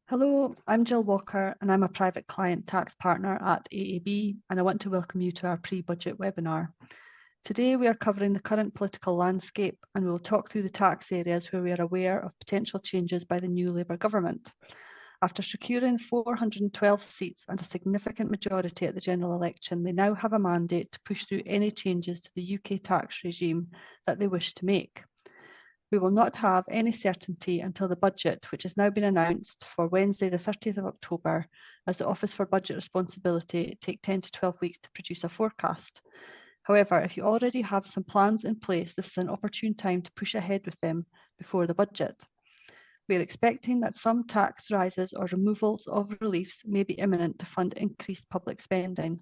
Hello, I'm Jill Walker and I'm a private client tax partner at AAB, and I want to welcome you to our pre-budget webinar. Today we are covering the current political landscape and we will talk through the tax areas where we are aware of potential changes by the new Labour government. After securing 412 seats and a significant majority at the general election, they now have a mandate to push through any changes to the UK tax regime that they wish to make. We will not have any certainty until the budget, which has now been announced for Wednesday, the 30th of October, as the Office for Budget Responsibility take 10 to 12 weeks to produce a forecast. However, if you already have some plans in place, this is an opportune time to push ahead with them before the budget. We are expecting that some tax rises or removals of reliefs may be imminent to fund increased public spending.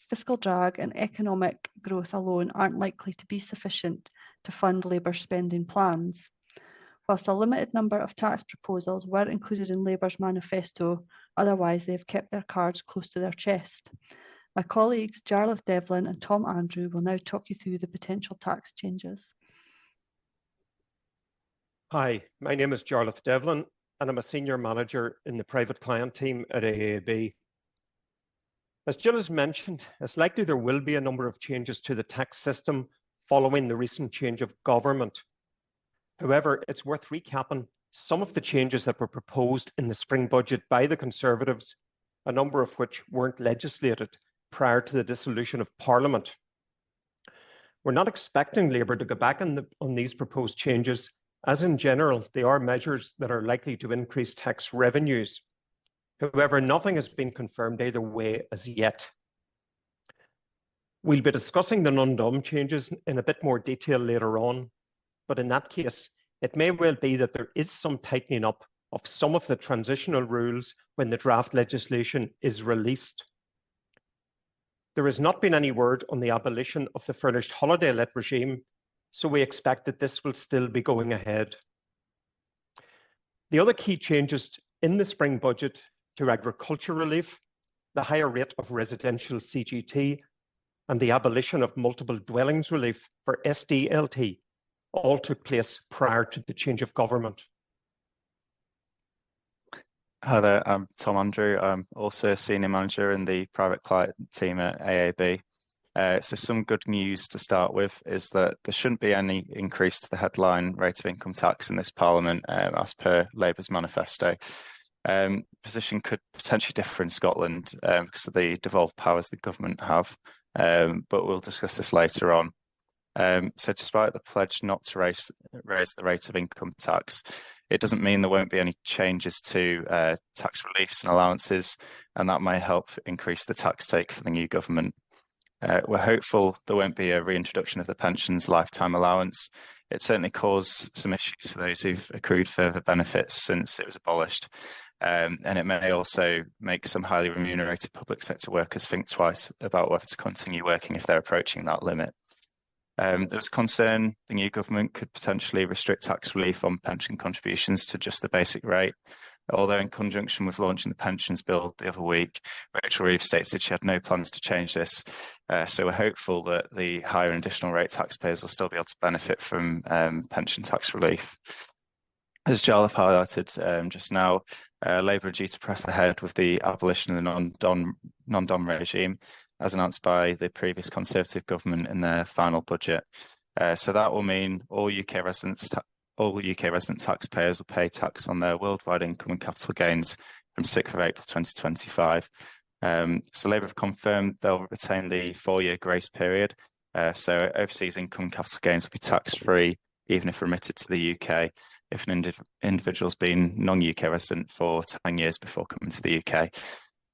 Fiscal drag and economic growth alone aren't likely to be sufficient to fund Labour's spending plans. Whilst a limited number of tax proposals were included in Labour's manifesto, otherwise they have kept their cards close to their chest. My colleagues Jarlath Devlin and Tom Andrew will now talk you through the potential tax changes. Hi, my name is Jarlath Devlin and I'm a senior manager in the private client team at AAB. As Jill has mentioned, it's likely there will be a number of changes to the tax system following the recent change of government. However, it's worth recapping some of the changes that were proposed in the spring budget by the Conservatives, a number of which weren't legislated prior to the dissolution of Parliament. We're not expecting Labour to go back on these proposed changes, as in general, they are measures that are likely to increase tax revenues. However, nothing has been confirmed either way as yet. We'll be discussing the non-dom changes in a bit more detail later on, but in that case, it may well be that there is some tightening up of some of the transitional rules when the draft legislation is released. There has not been any word on the abolition of the furnished holiday let regime, so we expect that this will still be going ahead. The other key changes in the spring budget to agriculture relief, the higher rate of residential CGT, and the abolition of multiple dwellings relief for SDLT all took place prior to the change of government. Hi there, I'm Tom Andrew. I'm also a senior manager in the private client team at AAB. So some good news to start with is that there shouldn't be any increase to the headline rate of income tax in this Parliament as per Labour's manifesto. Position could potentially differ in Scotland because of the devolved powers the government have, but we'll discuss this later on. So despite the pledge not to raise the rate of income tax, it doesn't mean there won't be any changes to tax reliefs and allowances, and that may help increase the tax take for the new government. We're hopeful there won't be a reintroduction of the pensions lifetime allowance. It certainly caused some issues for those who've accrued further benefits since it was abolished. And it may also make some highly remunerated public sector workers think twice about whether to continue working if they're approaching that limit. There was concern the new government could potentially restrict tax relief on pension contributions to just the basic rate. Although in conjunction with launching the pensions bill the other week, Rachel Reeves stated she had no plans to change this. So we're hopeful that the higher and additional rate taxpayers will still be able to benefit from pension tax relief. As Jarlath highlighted just now, Labour are due to press ahead with the abolition of the non-dom regime, as announced by the previous Conservative government in their final budget. So that will mean all UK resident taxpayers will pay tax on their worldwide income and capital gains from 6th of April 2025. So Labour have confirmed they'll retain the 4-year grace period. So overseas income and capital gains will be tax-free, even if remitted to the UK, if an individual's been non-UK resident for 10 years before coming to the UK.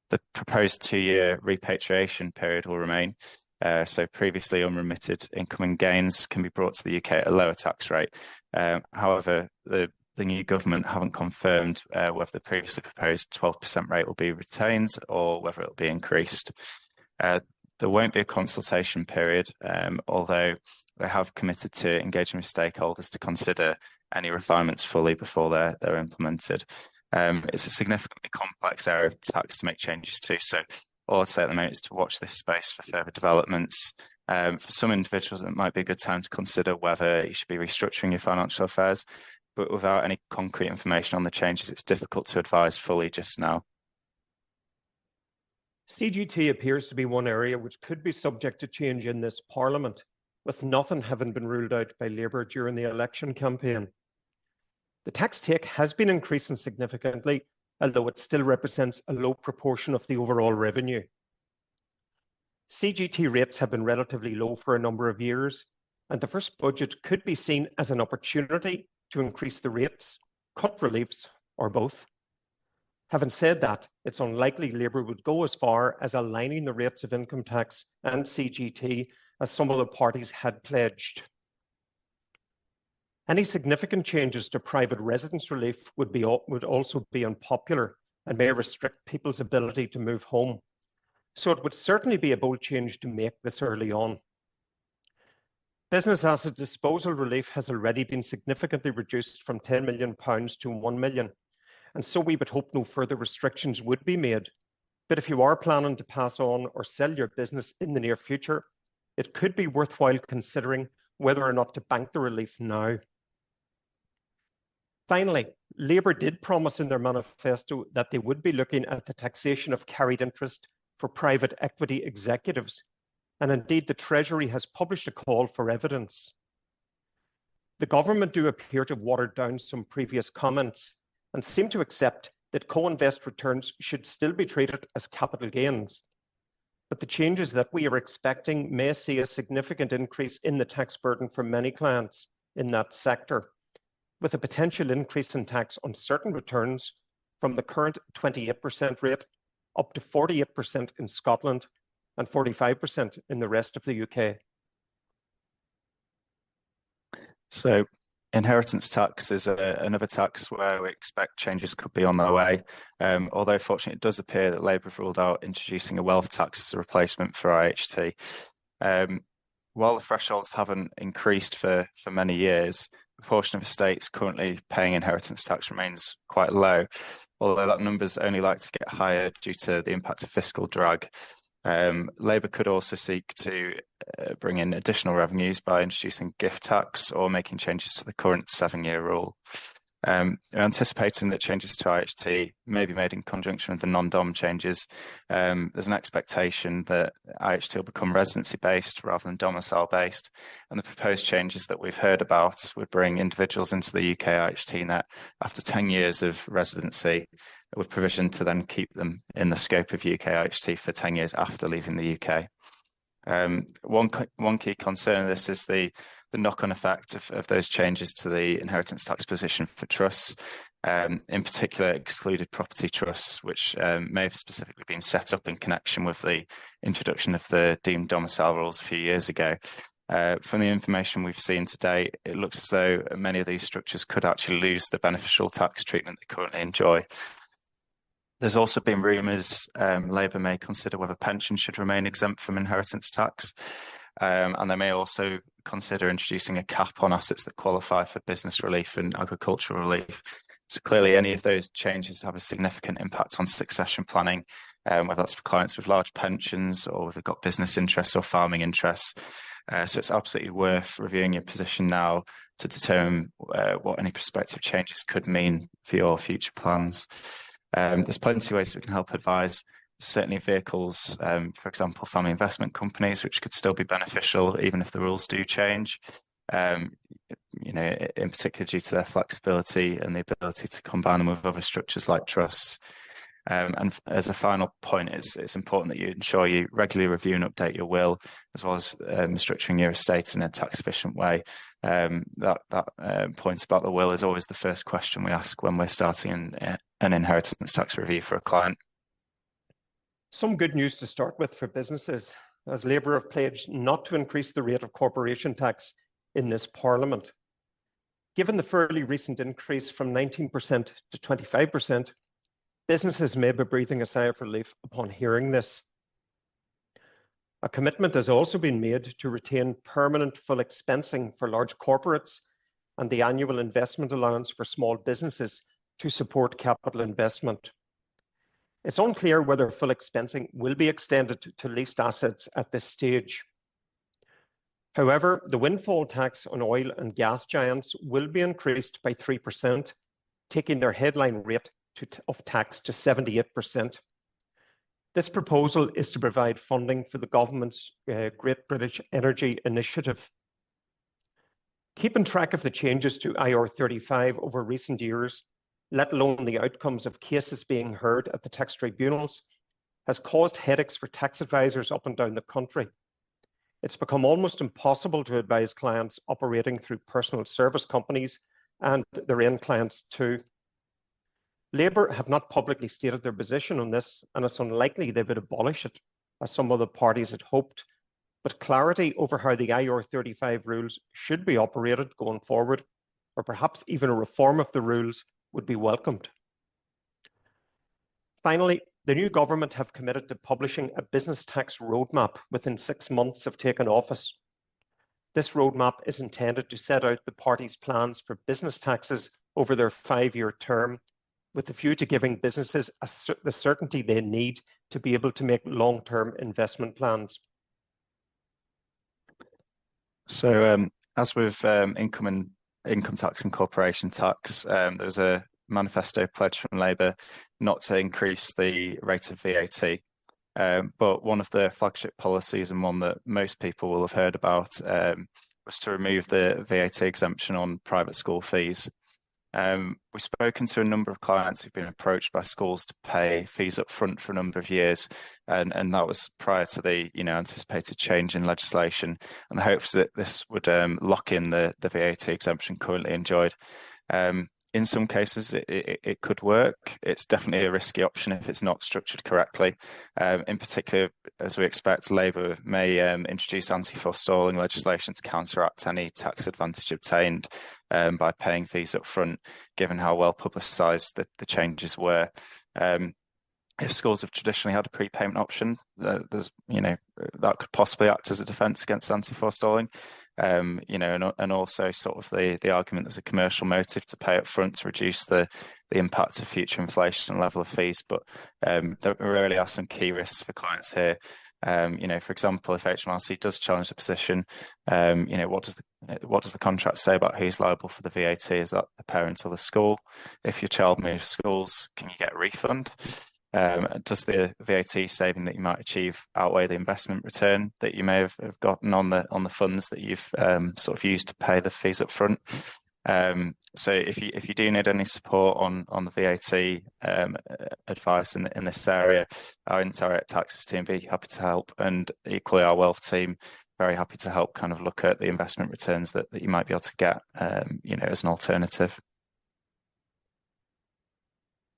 The proposed 2-year repatriation period will remain. So previously unremitted income and gains can be brought to the UK at a lower tax rate. However, the new government haven't confirmed whether the previously proposed 12% rate will be retained or whether it will be increased. There won't be a consultation period, although they have committed to engaging with stakeholders to consider any refinements fully before they're implemented. It's a significantly complex area of tax to make changes to, so all I'd say at the moment is to watch this space for further developments. For some individuals, it might be a good time to consider whether you should be restructuring your financial affairs. but without any concrete information on the changes, it's difficult to advise fully just now. CGT appears to be one area which could be subject to change in this Parliament, with nothing having been ruled out by Labour during the election campaign. The tax take has been increasing significantly, although it still represents a low proportion of the overall revenue. CGT rates have been relatively low for a number of years, and the first budget could be seen as an opportunity to increase the rates, cut reliefs, or both. Having said that, it's unlikely Labour would go as far as aligning the rates of income tax and CGT as some of the parties had pledged. Any significant changes to private residence relief would also be unpopular and may restrict people's ability to move home. So it would certainly be a bold change to make this early on. Business asset disposal relief has already been significantly reduced from £10 million to £1 million, and so we would hope no further restrictions would be made. But if you are planning to pass on or sell your business in the near future, it could be worthwhile considering whether or not to bank the relief now. Finally, Labour did promise in their manifesto that they would be looking at the taxation of carried interest for private equity executives, and indeed the Treasury has published a call for evidence. The government do appear to have watered down some previous comments and seem to accept that co-invest returns should still be treated as capital gains. But the changes that we are expecting may see a significant increase in the tax burden for many clients in that sector, with a potential increase in tax on certain returns from the current 28% rate up to 48% in Scotland and 45% in the rest of the UK. So inheritance tax is another tax where we expect changes could be on their way. Although fortunately it does appear that Labour have ruled out introducing a wealth tax as a replacement for IHT. While the thresholds haven't increased for many years, the proportion of estates currently paying inheritance tax remains quite low, although that number's only likely to get higher due to the impact of fiscal drag. Labour could also seek to bring in additional revenues by introducing gift tax or making changes to the current 7-year rule. We're anticipating that changes to IHT may be made in conjunction with the non-dom changes. There's an expectation that IHT will become residency-based rather than domicile-based, and the proposed changes that we've heard about would bring individuals into the UK IHT net after 10 years of residency, with provision to then keep them in the scope of UK IHT for 10 years after leaving the UK. One key concern of this is the knock-on effect of those changes to the inheritance tax position for trusts, in particular excluded property trusts, which may have specifically been set up in connection with the introduction of the deemed domicile rules a few years ago. From the information we've seen to date, it looks as though many of these structures could actually lose the beneficial tax treatment they currently enjoy. There's also been rumours Labour may consider whether pensions should remain exempt from inheritance tax, and they may also consider introducing a cap on assets that qualify for business relief and agricultural relief. So clearly any of those changes have a significant impact on succession planning, whether that's for clients with large pensions or if they've got business interests or farming interests. So it's absolutely worth reviewing your position now to determine what any prospective changes could mean for your future plans. There's plenty of ways we can help advise. Certainly vehicles, for example, family investment companies, which could still be beneficial even if the rules do change, you know, in particular due to their flexibility and the ability to combine them with other structures like trusts. And as a final point, it's important that you ensure you regularly review and update your will, as well as structuring your estate in a tax efficient way. That point about the will is always the first question we ask when we're starting an inheritance tax review for a client. Some good news to start with for businesses, as Labour have pledged not to increase the rate of corporation tax in this Parliament. Given the fairly recent increase from 19% to 25%, businesses may be breathing a sigh of relief upon hearing this. A commitment has also been made to retain permanent full expensing for large corporates and the annual investment allowance for small businesses to support capital investment. It's unclear whether full expensing will be extended to leased assets at this stage. However, the windfall tax on oil and gas giants will be increased by 3%, taking their headline rate of tax to 78%. This proposal is to provide funding for the government's Great British Energy Initiative. Keeping track of the changes to IR35 over recent years, let alone the outcomes of cases being heard at the tax tribunals, has caused headaches for tax advisors up and down the country. It's become almost impossible to advise clients operating through personal service companies and their end clients too. Labour have not publicly stated their position on this, and it's unlikely they would abolish it, as some other parties had hoped. But clarity over how the IR35 rules should be operated going forward, or perhaps even a reform of the rules, would be welcomed. Finally, the new government have committed to publishing a business tax roadmap within 6 months of taking office. This roadmap is intended to set out the parties' plans for business taxes over their 5-year term, with a view to giving businesses the certainty they need to be able to make long-term investment plans. So as with income tax and corporation tax, there was a manifesto pledge from Labour not to increase the rate of VAT. But one of the flagship policies, and one that most people will have heard about, was to remove the VAT exemption on private school fees. We've spoken to a number of clients who've been approached by schools to pay fees up front for a number of years, and that was prior to the anticipated change in legislation, and the hopes that this would lock in the VAT exemption currently enjoyed. In some cases, it could work. It's definitely a risky option if it's not structured correctly. In particular, as we expect, Labour may introduce anti-forestalling legislation to counteract any tax advantage obtained by paying fees up front, given how well publicised the changes were. If schools have traditionally had a prepayment option, that could possibly act as a defence against anti-forestalling. And also sort of the argument there's a commercial motive to pay up front to reduce the impact of future inflation and level of fees. But there really are some key risks for clients here. For example, if HMRC does challenge the position, what does the contract say about who's liable for the VAT? Is that the parent or the school? If your child moves schools, can you get a refund? Does the VAT saving that you might achieve outweigh the investment return that you may have gotten on the funds that you've sort of used to pay the fees up front? So if you do need any support on the VAT advice in this area, our indirect taxes team be happy to help, and equally our wealth team very happy to help kind of look at the investment returns that you might be able to get as an alternative.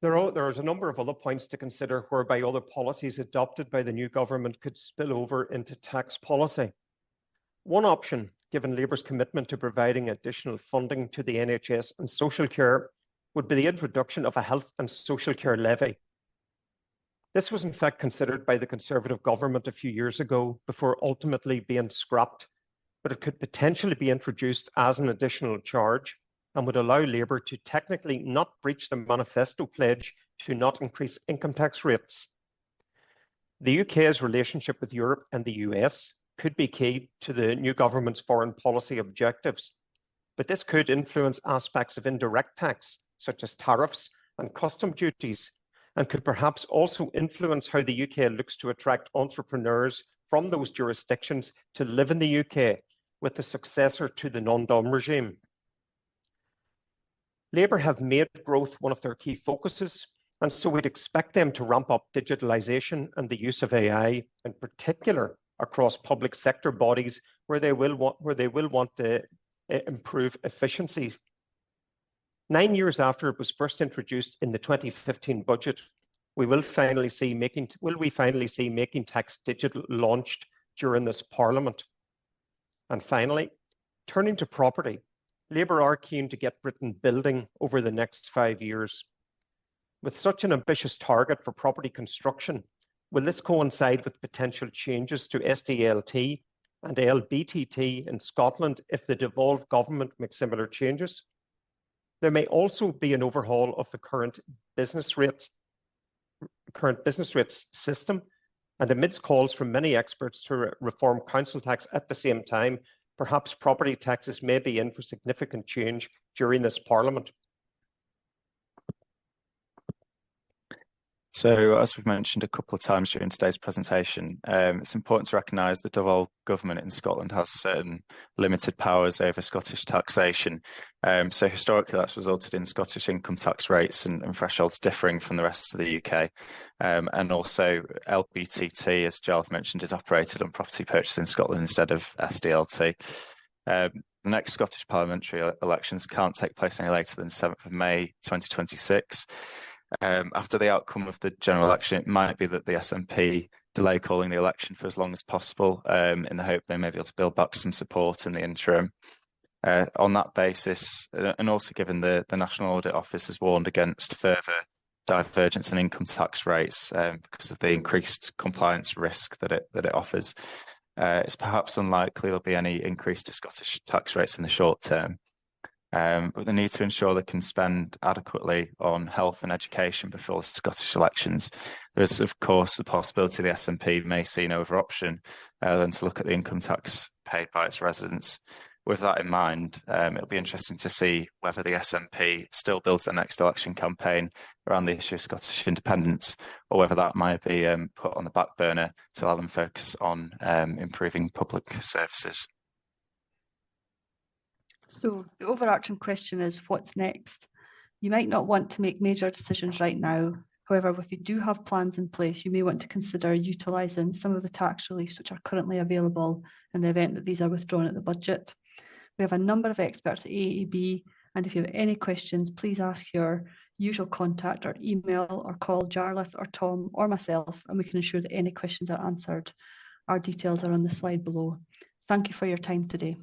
There is a number of other points to consider whereby other policies adopted by the new government could spill over into tax policy. One option, given Labour's commitment to providing additional funding to the NHS and social care, would be the introduction of a health and social care levy. This was in fact considered by the Conservative government a few years ago before ultimately being scrapped, but it could potentially be introduced as an additional charge, and would allow Labour to technically not breach the manifesto pledge to not increase income tax rates. The UK's relationship with Europe and the US could be key to the new government's foreign policy objectives, but this could influence aspects of indirect tax, such as tariffs and custom duties, and could perhaps also influence how the UK looks to attract entrepreneurs from those jurisdictions to live in the UK with the successor to the non-dom regime. Labour have made growth one of their key focuses, and so we'd expect them to ramp up digitalisation and the use of AI, in particular across public sector bodies where they will want to improve efficiencies. 9 years after it was first introduced in the 2015 budget, will we finally see Making Tax Digital launched during this Parliament? And finally, turning to property, Labour are keen to get Britain building over the next 5 years. With such an ambitious target for property construction, will this coincide with potential changes to SDLT and LBTT in Scotland if the devolved government makes similar changes? There may also be an overhaul of the current business rates system, and amidst calls from many experts to reform council tax at the same time, perhaps property taxes may be in for significant change during this Parliament. So, as we've mentioned a couple of times during today's presentation, it's important to recognise that the Devolved Government in Scotland has certain limited powers over Scottish taxation. So historically, that's resulted in Scottish income tax rates and thresholds differing from the rest of the UK. And also LPTT, as Jarlath mentioned, is operated on property purchase in Scotland instead of SDLT. The next Scottish parliamentary elections can't take place any later than 7th of May 2026. After the outcome of the general election, it might be that the SNP delay calling the election for as long as possible in the hope they may be able to build back some support in the interim. On that basis, and also given the National Audit Office has warned against further divergence in income tax rates because of the increased compliance risk that it offers, it's perhaps unlikely there'll be any increase to Scottish tax rates in the short term. But they need to ensure they can spend adequately on health and education before the Scottish elections. There's, of course, the possibility the SNP may see no other option than to look at the income tax paid by its residents. With that in mind, it'll be interesting to see whether the SNP still builds their next election campaign around the issue of Scottish independence, or whether that might be put on the back burner to allow them focus on improving public services. So the overarching question is, what's next? You might not want to make major decisions right now. However, if you do have plans in place, you may want to consider utilising some of the tax reliefs which are currently available in the event that these are withdrawn at the budget. We have a number of experts at AAB, and if you have any questions, please ask your usual contact or email or call Jarlath or Tom or myself, and we can ensure that any questions are answered. Our details are on the slide below. Thank you for your time today.